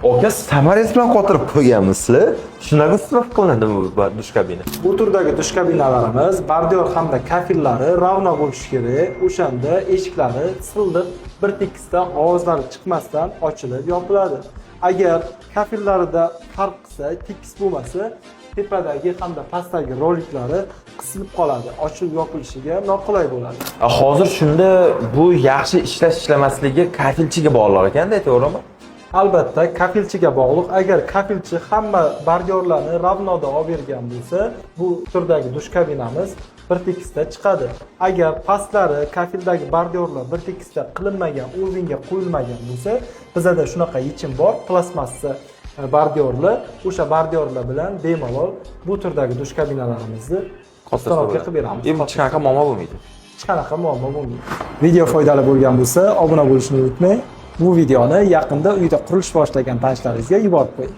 Aka, samarasi bilan qotirib qo'yganmisizlar. Shunaqa isrof qilinadimi bu dush kabina? Bu turdagi dush kabinalarimiz bordyur hamda kafillari ravno bo'lishi kerak. O'shanda eshiklari silliq, bir tekisdan ovozlari chiqmasdan ochilib yopiladi. Agar kafillarida farq qilsa, tekis bo'lmasa, tepadagi hamda pastdagi roliklari qisilib qoladi. Ochilib yopilishiga noqulay bo'ladi. Hozir shunda bu yaxshi ishlamasligi kafilchiga bog'liq ekanda, to'g'rimi? Albatta, kafilchiga bog'liq. Agar kafilchi hamma bordyurlarni ravnoda olib bergan bo'lsa, bu turdagi dush kabinamiz bir tekisda chiqadi. Agar pastlari kafildagi bordyurlar bir tekisda qilinmagan, o'rniga qo'yilmagan bo'lsa, bizda shunaqa yechim bor. Plastmassa bordyurlar, o'sha bordyurlar bilan bemalol bu turdagi dush kabinalarimizni ustanovka qilib beramiz. Hech qanaqa muammo bo'lmaydi. Hech qanaqa muammo bo'lmaydi. Video foydali bo'lgan bo'lsa, obuna bo'lishni unutmang. Bu videoni yaqinda uyda qurilish boshlagan tanishlaringizga yuborib qo'ying.